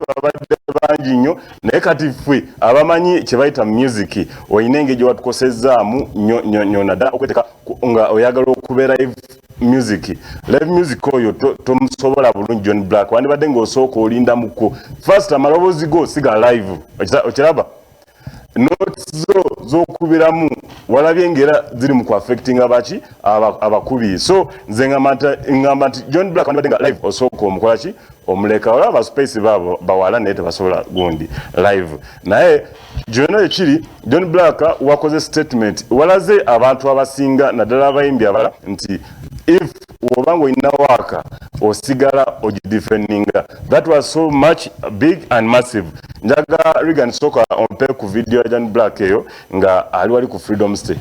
babadde bangi nnyo naye kati ffe abamanyi kye bayita music olina engeri gye watukosezzaamu nnyo naddala okweteeka nga oyagala okubeera live music oyo tomusobola bulungi John Black wandibadde ng'osooka olindamuko first amaloboozi go sigala live okiraba notes z'okubiramu walabye ngera ziri mu ku-affecting abaki abakubi so nze ngamba nti John Black wandibadde nga live osooka omukola ki omuleka olaba baspace baabo bawala naye tebasobola gundi live naye gyonna ekiri John Black wakoze statement walaze abantu abasinga naddala abayimbi abala nti if wobanga olina waaka osigala ogidefendinga that was so much big and massive njaga Regan Soka ompe ku video ya John Black eyo nga ali wali ku Freedom Stay.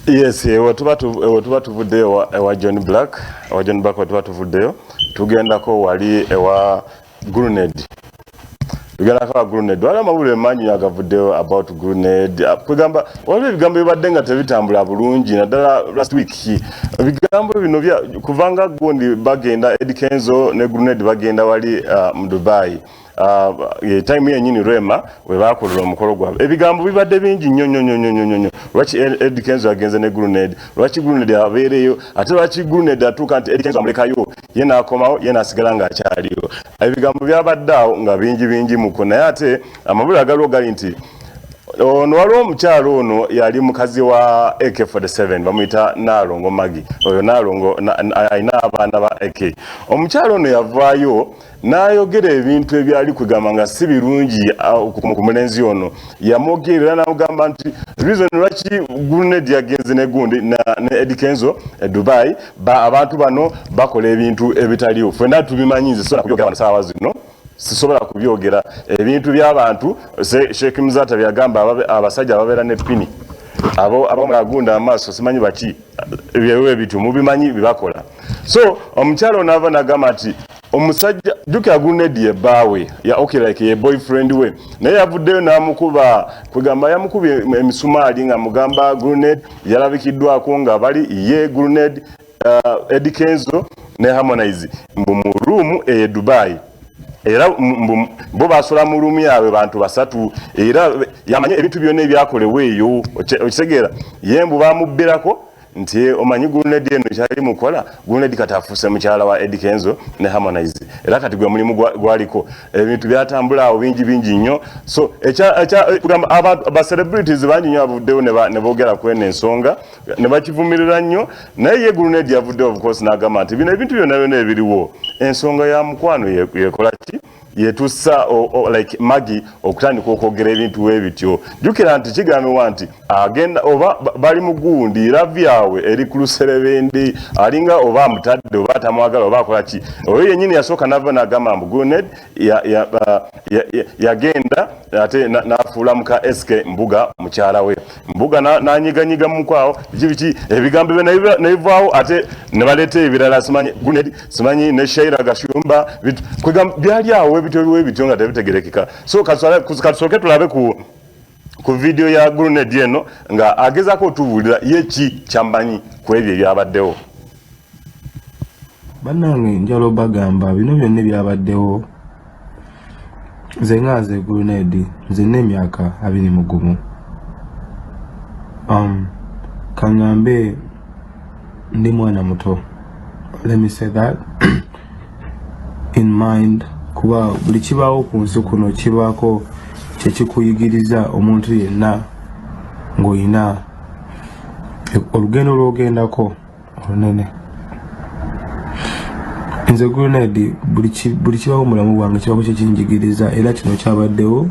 Yes, watuba tuvuddeyo ewa John Black watuba tuvuddeyo tugendako wali ewa Grenade wali amawulire mangi agavuddeyo about Grenade kugamba waliwo ebigambo bibadde nga tebitambula bulungi naddala last week ebigambo bino kuvanga gundi bagenda Eddie Kenzo ne Grenade bagenda wali mu Dubai time yenyini Rema we bakolera omukolo gwabwe ebigambo bibadde bingi nnyo lwaki Eddie Kenzo agenze ne Grenade lwaki Grenade abeereyo ate lwaki Grenade atuuka nti Eddie Kenzo amulekayo ye n'akomawo ye n'asigala ng'akyaliyo ebigambo byabaddeawo nga bingi muko naye ate amabulire agaliwo gali nti ono waliwo omukyalo ono yali mukazi wa AK47 bamuyita Nalongo Magi oyo Nalongo alina abaana ba AK omukyalo ono yavaayo n'ayogera ebintu ebyali kugamba nga si birungi ku mulenzi ono yamwogerera n'amugamba nti reason lwaki Grenade yagenze ne gundi ne Eddie Kenzo Dubai abantu bano bakola ebintu ebitaliwo ffenna tubimanyize so nakubyogera abantu saawa zino sisobola kubyogera ebintu by'abantu Sheikh Mzata byagamba abasajja ababeera ne pini abo mulagunda amaaso simanyi baki ebyewe bitu mubimanyi bibakola so omukyalo n'ava n'agamba nti omusajja jukira Grenade ye baawe ya like ye boyfriend we naye yavuddeyo n'amukuba kugamba yamukubye emisumaali nga mugamba Grenade yalabikiddwako nga bali ye Grenade Eddie Kenzo ne Harmonize mu room eye Dubai era bo basola mu room yawe bantu basatu era yamanye ebintu byonna ebyakolewe eyo okitegeera yembu bamubbirako nti omanyi Grenade eno kyali mukola Grenade katafuse mukyala wa Eddie Kenzo ne Harmonize era kati gwe mulimu gwaliko ebintu byatambula awo bingi nnyo so abantu ba celebrities bangi nnyo abuddewo ne boogera kwene ensonga ne bakivumirira nnyo naye ye Grenade yavuddewo of course n'agamba nti bino ebintu byonna ebiriwo ensonga ya mukwano yekola ki yetussa like Magi okutandika okwogera ebintu ebityo jukira nti kigambibwa nti agenda oba bali mu gundi love yawe eri ku luserebendi alinga oba mutadde oba tamwagala oba akola ki oyo yennyini yasooka nava n'agamba mbu Grenade yagenda ate n'afuula muka SK Mbuga mukyala we Mbuga n'anyiganyiga mukwawo biki ebigambo bye nabivaawo ate ne baleeta ebirala simanyi Grenade simanyi ne Shaira Gashumba byali awo ebityo nga tebitegerekeka so kasooke tulabe ku video ya Grenade eno nga agezaako otubuulira ye ki kyammanyi ku ebyo ebyabaddewo bannange njalo bagamba bino byonna ebyabaddewo nze nze Grenade nze n'emyaka 21 kangambe ndi mwana muto let me say that in mind kuba buli kibaawo ku nsi kuno kibaako kyekikuyigiriza omuntu yenna ng'olina olugendo lw'ogendako olunene nze Grenade buli kibaawo mulamu bwange kibaako kyekinjigiriza era kino kyabaddewo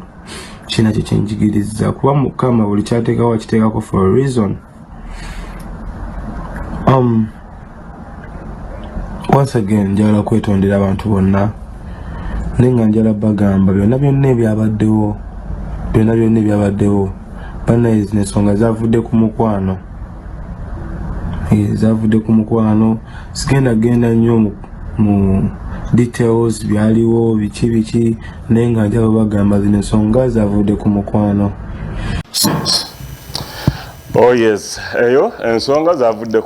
kina kyekinjigiriza kuba Mukama buli kyateekawo akiteekako for a reason once again njagala kwetondera abantu bonna nenga njala bagamba byonna ebyabaddewo banaye zino ensonga zavudde ku mukwano sigenda genda nnyo mu details byaliwo biki nenga njala bagamba zino ensonga zavudde ku mukwano. Oh yes, eyo ensonga zavudde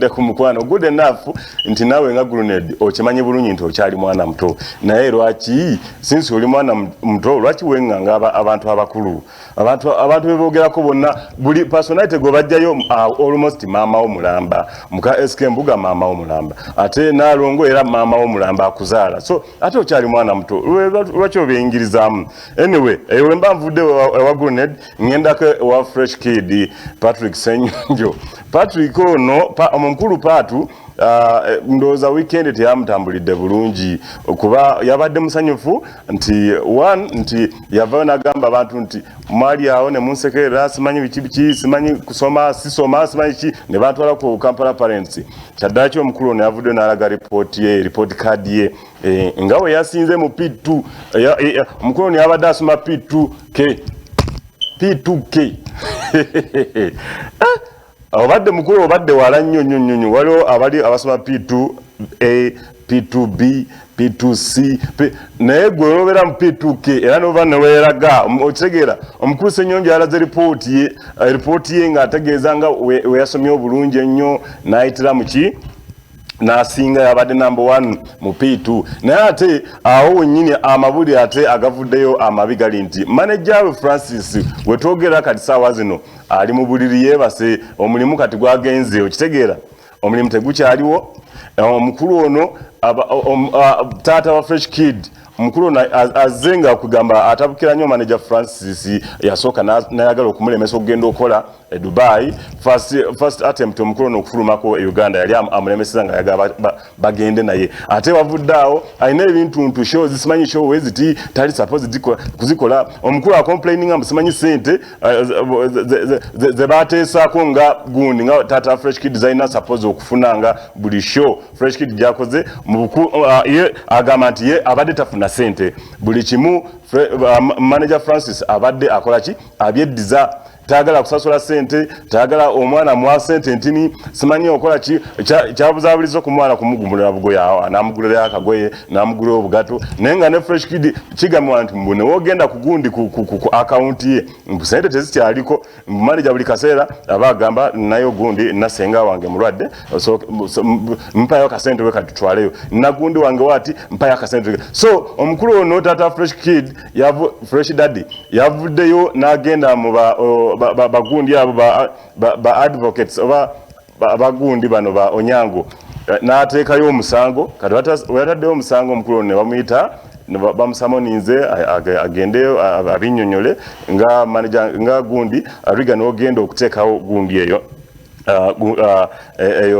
ku mukwano. Good enough nti nawe nga Grenade okimanyi bulungi nti okyali mwana muto, naye lwaki since oli mwana muto lwaki wenganga abantu abakulu, abantu bebogerako bonna buli personality go bajjayo almost mama wo mulamba, muka SK Mbuga mama wo mulamba, ate Nalongo era mama wo mulamba akuzaala, so ate okyali mwana muto lwaki obiyingirizamu. Anyway eyo mba nvudde wa Grenade ngenda wa Fresh Kid Patrick Senyo. Patrick ono omukulu Patu ndoza weekend teyamutambulidde bulungi kuba yabadde musanyufu nti yava nagamba abantu nti mwali awo ne munsekerera simanyi biki simanyi kusoma simanyi ki ne batwala ku Kampala Parents. Kyaddaaki omukulu ono yavudde n'alaga report card ye ngawe yasinze mu P2 omukulu ono yabadde asoma P2K obadde mukulu obadde wala nnyo waliwo abali abasoma P2A P2B P2C naye gwe olobera mu P2K era nova neweeraga okitegeera omukulu Ssenyonjo yalaze report ye ng'ategeeza nga we yasomye obulungi ennyo n'ayitira mu ki nasinga yabadde number 1 mu P2 naye ate awo wennyini amabuli ate agavuddeyo amabi gali nti manager we Francis wetwogera kati saawa zino ali mu buliri yeebase omulimu kati gwagenze okitegeera omulimu tegukyaliwo omukulu ono taata wa Fresh Kid omukulu azenga okugamba atabukira nnyo manager Francis yasooka nayagala okumulemesa okugenda okola Dubai first attempt omukulu ono okufulumako Uganda yali amulemeseza nga yagala bagende naye ate wavuddeawo alina ebintu show zisimanyi show weziti tali supposed kuzikola omukulu acomplaining nga simanyi sente ze bateesako nga gundi nga tata Fresh Kid designer suppose okufunanga buli show Fresh Kid gyakoze ye agamba nti ye abadde tafuna sente buli kimu manager Francis abadde akola ki abyeddiza tagala kusasula sente tagala omwana mwa sente ntini simanyi okola ki kyabuzabulizo ku mwana kumugumulira bugoya awo namugulira akagoye namugulira obugato nenga ne Fresh Kid kigamwa nti mbone wogenda kugundi ku account ye sente tezikyaliko manager buli kaseera abagamba nayo gundi nasenga wange mulwadde so mpayo kasente we katutwaleyo nagundi wange wati mpayo kasente so omukulu ono tata Fresh Kid Fresh Daddy yavuddeyo nagenda mu bagundi abo ba advocates oba bagundi bano ba Onyango n'ateekayo omusango kati wataddeyo omusango omukulu ne bamuyita bamusamoninze agendeyo abinnyonnyole nga manager nga gundi ariga n'ogenda okuteekawo gundi eyo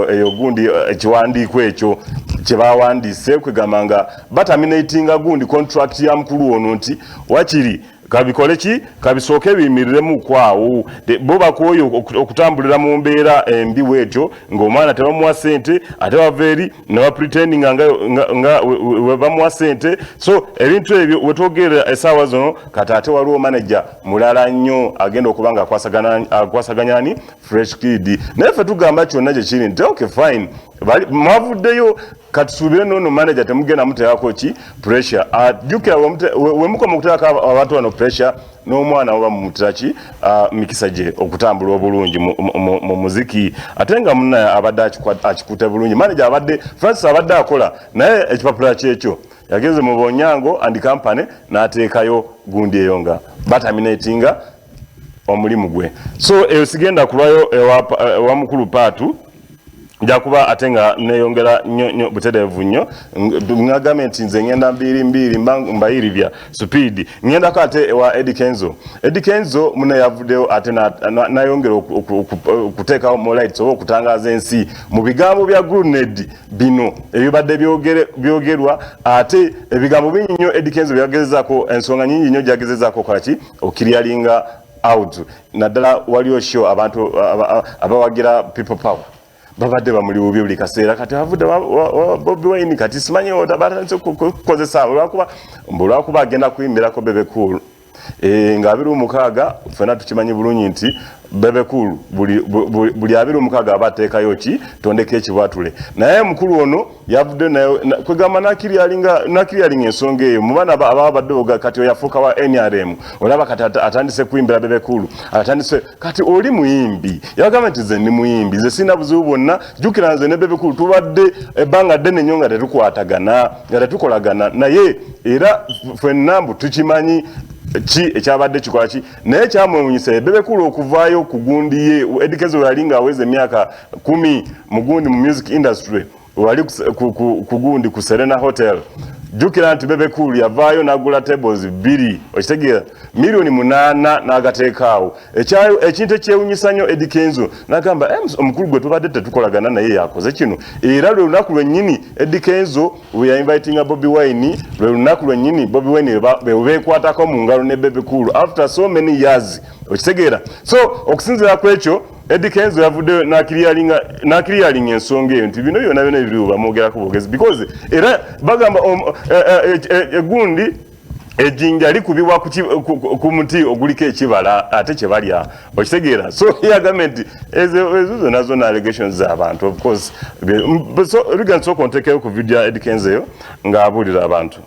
eyo gundi ekiwandiiko ekyo kyebawandiise kwegamba nga bataminatinga gundi contract ya mukulu ono nti wakiri kabikole ki kabisooke biyimiremu kwawo bo bakoyo okutambulira mu mbeera embi wetyo ng'omwana tebamuwa sente ate baveeri ne bapretending nga bamuwa sente so ebintu ebyo wetwogerera essaawa zono kati ate waliwo manager mulala nnyo agenda okuba nga akwasaganyani Fresh Kid naye ffe tugamba kyonna gye kiri nti okay fine mwavuddeyo katusuubire nono manager temugenda muteekako ki pressure ajjukira wemukoma okuteekako abantu bano pressure n'omwana oba mumutera ki mikisa gye okutambula obulungi mu muziki ate nga munnaye abadde akikute bulungi manager abadde Francis abadde akola naye ekipapula kyekyo yageze mu Onyango and company n'ateekayo gundi eyo nga bataminatinga omulimu gwe so eyo sigenda kulwayo ewa mukulu Patu njakuba atenga neyongera nnyo butereevu nnyo ngagament nze ngenda mbiri mbayiribya speed ngenda ko ate wa Eddie Kenzo muna yavuddeyo ate nayongera okuteekawo mu lights oba okutangaza ensi mu bigambo bya Grenade bino ebibadde byogerwa ate ebigambo bingi nnyo Eddie Kenzo byagezezaako ensonga nyingi nnyo gyagezezaako kolaki okiryalinga out naddala waliyo show abantu abawagira people power babadde bamuli bubi buli kaseera kati avudde Bobi Wine kati simanyi otabatandise kukozesa olwakuba agenda kuyimbirako Bebe Cool nga 26 fena tukimanyi bulungi nti Bebe Cool buli 26 abateekayo ki tondeka ekibwatule naye mukulu ono yavudde nayo kwegamba nakiri ensonga eyo mu bana ababadde boga kati yafuuka wa NRM olaba kati atandise kuyimbira Bebe Cool atandise kati oli muyimbi yagamba nti ze ni muyimbi ze sina buzibu bwonna jjukira nze ne Bebe Cool tubadde ebbanga ddene nnyo nga tetukwatagana nga tetukolagana naye era ffenna mbu tukimanyi ki ekyabadde kikola ki naye kyamwewuunyisa Bebe Cool okuvaayo ku gundi ye Eddy Kenzo yali ng'aweza emyaka 10 mu gundi mu music industry wali ku gundi ku Serena Hotel jjukira nti Bebe Cool yavaayo n'agula tables 2 okitegeera milioni 8 n'agateekaawo ekintu ekyewuunyisa nnyo Eddy Kenzo n'agamba omukulu gwe tubadde tetukolagana naye yakoze kino era lwe lunaku lwennyini Eddy Kenzo we yainvitinga Bobi Wine lwe lunaku lwennyini Bobi Wine beekwatako mu ngalo ne Bebe Cool after so many years okitegeera so okusinziira ku ekyo Eddy Kenzo yavudde n'akiriyalinga ensonga eyo nti bino byonna ebiriwo bamwogerako bwogezi because era bagamba egundi ejjinja likubibwa ku muti oguliko ekibala ate kye balya okitegeera so yagamba nti ezo zonna zonna allegations z'abantu of course so Regan Soko ntekeyo ku video ya Eddy Kenzo eyo ng'abuulira abantu